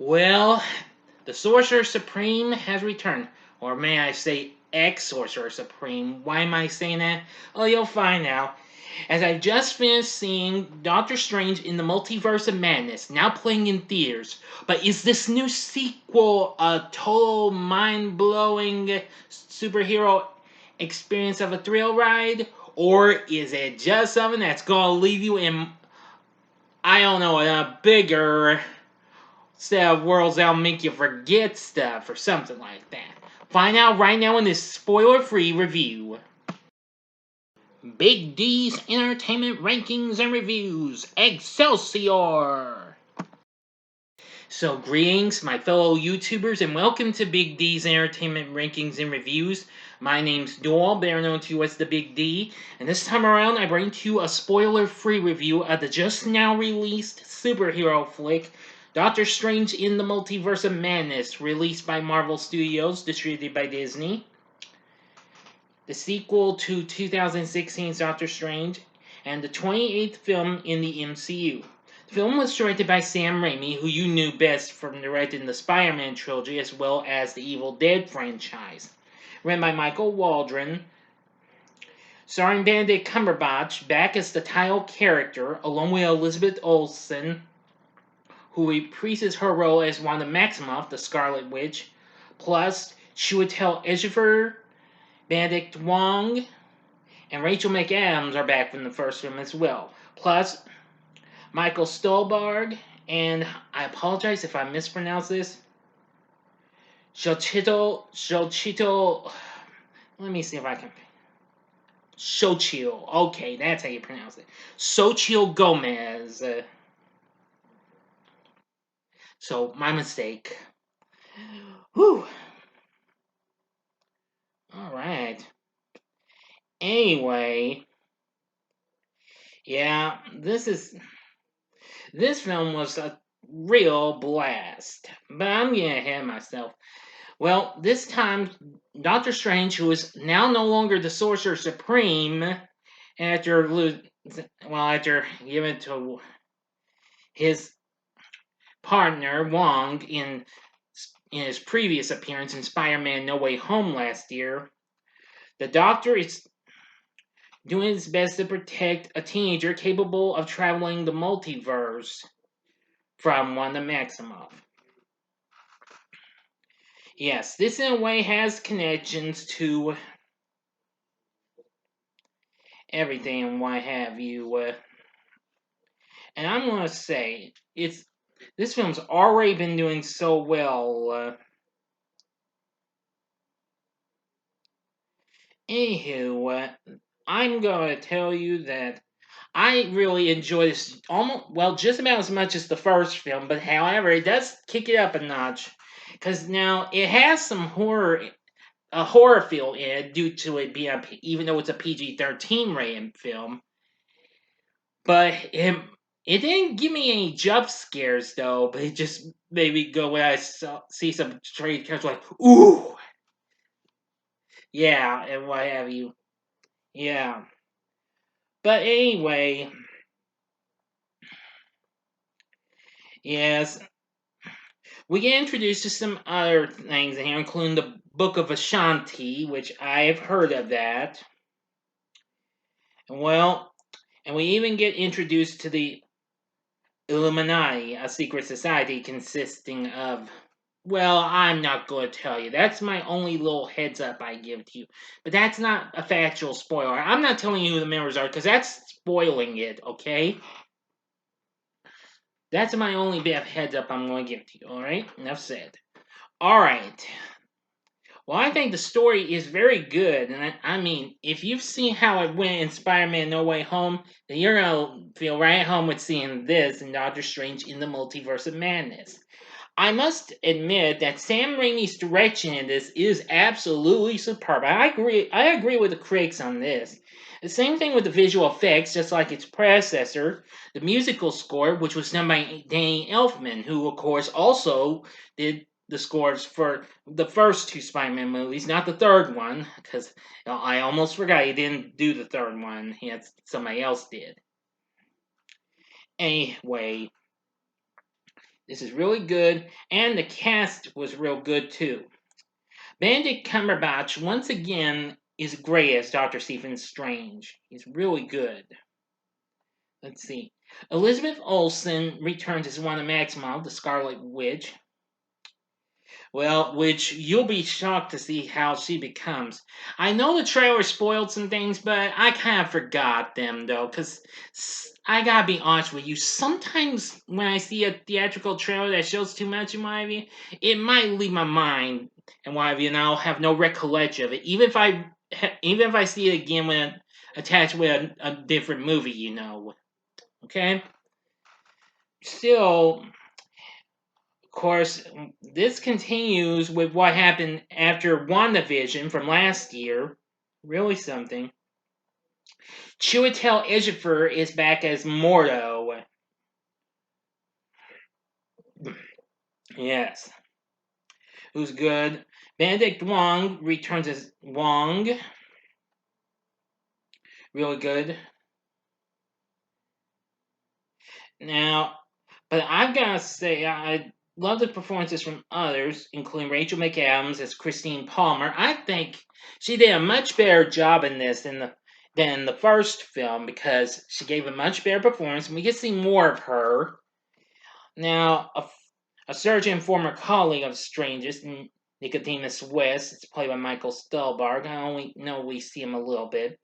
Well, the Sorcerer Supreme has returned. Or may I say, ex-Sorcerer Supreme. Why am I saying that? Oh, you'll find out. As I've just finished seeing Doctor Strange in the Multiverse of Madness, now playing in theaters. But is this new sequel a total mind-blowing superhero experience of a thrill ride? Or is it just something that's gonna leave you in, I don't know, a bigger set of worlds that'll make you forget stuff or something like that? Find out right now in this spoiler-free review. Big D's Entertainment Rankings and Reviews. Excelsior! So, greetings, my fellow YouTubers, and welcome to Big D's Entertainment Rankings and Reviews. My name's Doyle, better known to you as the Big D, and this time around I bring to you a spoiler-free review of the just now released superhero flick, Doctor Strange in the Multiverse of Madness, released by Marvel Studios, distributed by Disney. The sequel to 2016's Doctor Strange, and the 28th film in the MCU. The film was directed by Sam Raimi, who you knew best from directing the Spider-Man trilogy as well as the Evil Dead franchise. Written by Michael Waldron, starring Benedict Cumberbatch back as the title character, along with Elizabeth Olsen, who reprises her role as Wanda Maximoff, the Scarlet Witch, plus Chiwetel Ejiofor, Benedict Wong, and Rachel McAdams are back from the first film as well. Plus, Michael Stolberg, and I apologize if I mispronounce this, Xochitl, let me see if I can, Xochitl, okay, that's how you pronounce it, Xochitl Gomez. So, my mistake. Whew. Alright. Anyway, yeah, this film was a real blast, but I'm getting ahead of myself. Well, this time, Doctor Strange, who is now no longer the Sorcerer Supreme, after giving it to his partner Wong in his previous appearance in Spider-Man: No Way Home last year, the Doctor is doing his best to protect a teenager capable of traveling the multiverse from Wanda Maximoff. Yes, this in a way has connections to everything and what have you. And I'm gonna say this film's already been doing so well. Anywho, I'm gonna tell you that I really enjoy this just about as much as the first film, but however, it does kick it up a notch because now it has some a horror feel in it due to it being even though it's a PG-13 rated film. But it didn't give me any jump scares though. But it just made me go when I see some strange characters like ooh, yeah, and what have you. Yeah. But anyway, yes, we get introduced to some other things in here, including the Book of Ashanti, which I've heard of that. And we even get introduced to the Illuminati, a secret society consisting of, well, I'm not going to tell you. That's my only little heads up I give to you. But that's not a factual spoiler. I'm not telling you who the members are because that's spoiling it, okay? That's my only bit of heads up I'm going to give to you, alright? Enough said. Alright. Well, I think the story is very good, and I mean, if you've seen how it went in Spider-Man: No Way Home, then you're gonna feel right at home with seeing this in Doctor Strange in the Multiverse of Madness. I must admit that Sam Raimi's direction in this is absolutely superb. I agree with the critics on this. The same thing with the visual effects, just like its predecessor, the musical score, which was done by Danny Elfman, who of course also did the scores for the first two Spider-Man movies, not the third one, because I almost forgot he didn't do the third one. Somebody else did. Anyway, This is really good, and the cast was real good too. Benedict Cumberbatch, once again, is great as Dr. Stephen Strange. He's really good. Let's see. Elizabeth Olsen returns as Wanda Maximoff, the Scarlet Witch. Well, which you'll be shocked to see how she becomes. I know the trailer spoiled some things, but I kind of forgot them though, because I gotta be honest with you. Sometimes when I see a theatrical trailer that shows too much in my view, it might leave my mind and what have you, and I'll have no recollection of it. Even if I see it again when attached with a different movie, you know. Okay. Still, of course, this continues with what happened after WandaVision from last year. Really something. Chiwetel Ejiofor is back as Mordo. Yes. Who's good. Benedict Wong returns as Wong. Really good. Now, but I've got to say, I love the performances from others, including Rachel McAdams as Christine Palmer. I think she did a much better job in this than the first film because she gave a much better performance, and we get to see more of her. Now, a surgeon and former colleague of Strange's, Nicodemus West, it's played by Michael Stuhlbarg. I only know we see him a little bit.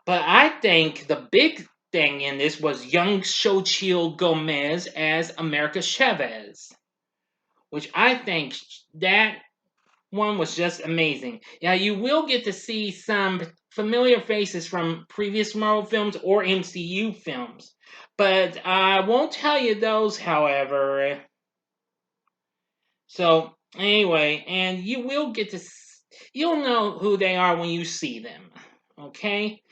But I think the big thing in this was young Xochitl Gomez as America Chavez, which I think that one was just amazing. Yeah, you will get to see some familiar faces from previous Marvel films or MCU films, but I won't tell you those, however. So anyway, and you will get to you'll know who they are when you see them. Okay?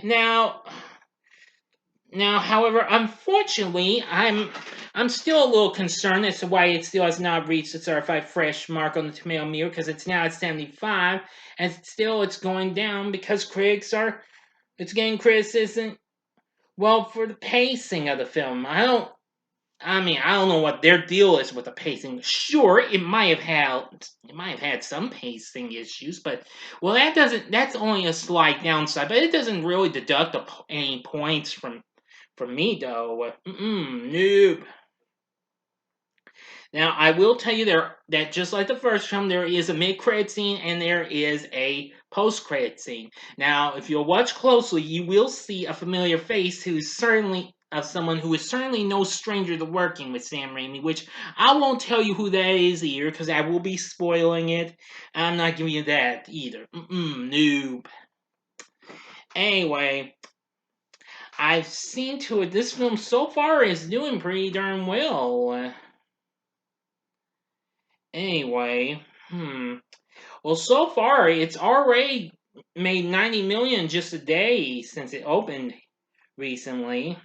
Now, however, unfortunately, I'm still a little concerned as to why it still has not reached the certified fresh mark on the tomato meter because it's now at 75, and still it's going down because it's getting criticism. Well, for the pacing of the film, I don't know what their deal is with the pacing. Sure, it might have had some pacing issues, but well, that's only a slight downside. But it doesn't really deduct any points from me though. Nope. Now I will tell you that just like the first film, there is a mid-credit scene and there is a post-credit scene. Now, if you'll watch closely, you will see a familiar face who's certainly of someone who is certainly no stranger to working with Sam Raimi, which I won't tell you who that is either, because I will be spoiling it. I'm not giving you that either. Nope. Anyway, I've seen to it this film so far is doing pretty darn well. Anyway, well, so far it's already made 90 million just a day since it opened recently.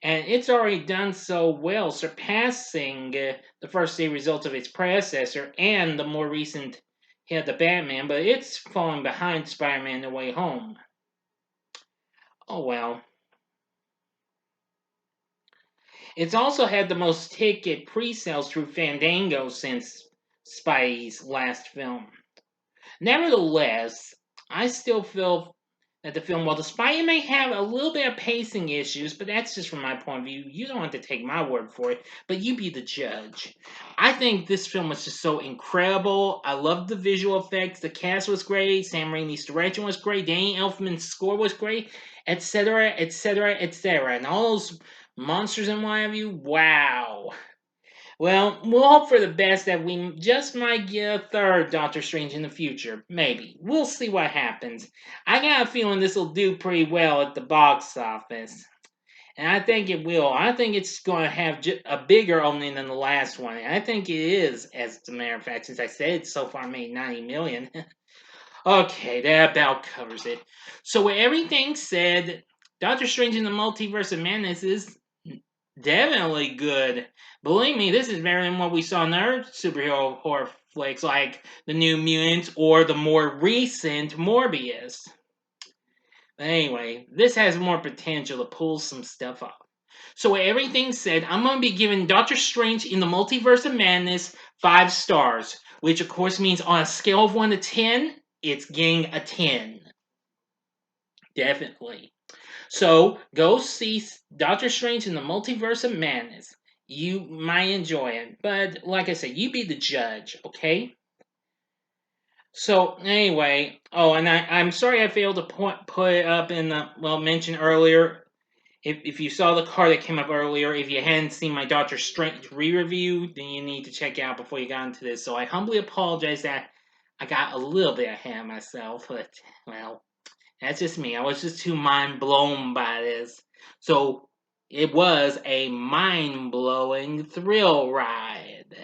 And it's already done so well, surpassing the first day results of its predecessor and the more recent hit, The Batman, but it's falling behind Spider-Man No Way Home. Oh well. It's also had the most ticket pre-sales through Fandango since Spidey's last film. Nevertheless, I still feel that the film, while despite it may have a little bit of pacing issues, but that's just from my point of view, you don't have to take my word for it, but you be the judge. I think this film was just so incredible. I loved the visual effects, the cast was great, Sam Raimi's direction was great, Danny Elfman's score was great, etc., etc., etc., and all those monsters and what have you, wow. Well, we'll hope for the best that we just might get a third Doctor Strange in the future. Maybe. We'll see what happens. I got a feeling this will do pretty well at the box office. And I think it will. I think it's going to have a bigger opening than the last one. And I think it is, as a matter of fact, since I said it so far made 90 million. Okay, that about covers it. So with everything said, Doctor Strange in the Multiverse of Madness is definitely good. Believe me, this is better than what we saw in other superhero horror flicks like The New Mutants or the more recent Morbius. But anyway, this has more potential to pull some stuff off. So with everything said, I'm going to be giving Doctor Strange in the Multiverse of Madness 5 stars, which of course means on a scale of 1 to 10, it's getting a 10. Definitely. So go see Doctor Strange in the Multiverse of Madness. You might enjoy it, but like I said, you be the judge, okay? So anyway, and I'm sorry I failed to put it up in the mention earlier. If you saw the card that came up earlier, if you hadn't seen my Doctor Strange re-review, then you need to check it out before you got into this. So I humbly apologize that I got a little bit ahead of myself, but well, that's just me. I was just too mind blown by this. So it was a mind blowing thrill ride.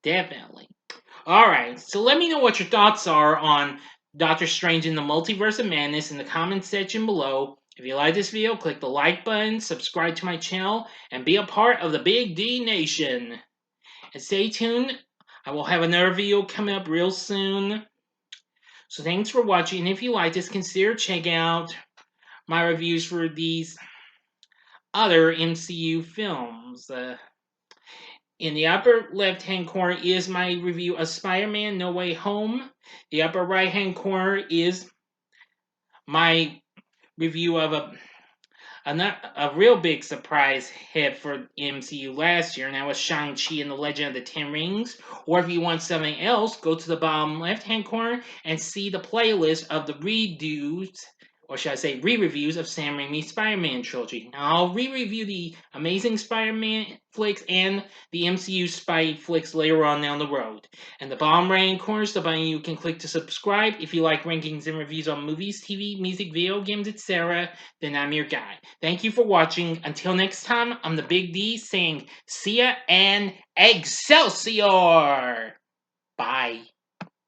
Definitely. Alright, so let me know what your thoughts are on Doctor Strange in the Multiverse of Madness in the comments section below. If you like this video, click the like button, subscribe to my channel, and be a part of the Big D Nation. And stay tuned. I will have another video coming up real soon. So thanks for watching, and if you like this, consider checking out my reviews for these other MCU films. In the upper left-hand corner is my review of Spider-Man No Way Home. The upper right-hand corner is my review of a real big surprise hit for MCU last year, and that was Shang-Chi and the Legend of the Ten Rings. Or if you want something else, go to the bottom left-hand corner and see the playlist of the redos, or should I say re-reviews of Sam Raimi's Spider-Man trilogy. Now, I'll re-review the Amazing Spider-Man flicks and the MCU Spidey flicks later on down the road. And the bottom right-hand corner is the button you can click to subscribe. If you like rankings and reviews on movies, TV, music, video games, etc., then I'm your guy. Thank you for watching. Until next time, I'm the Big D saying see ya and Excelsior!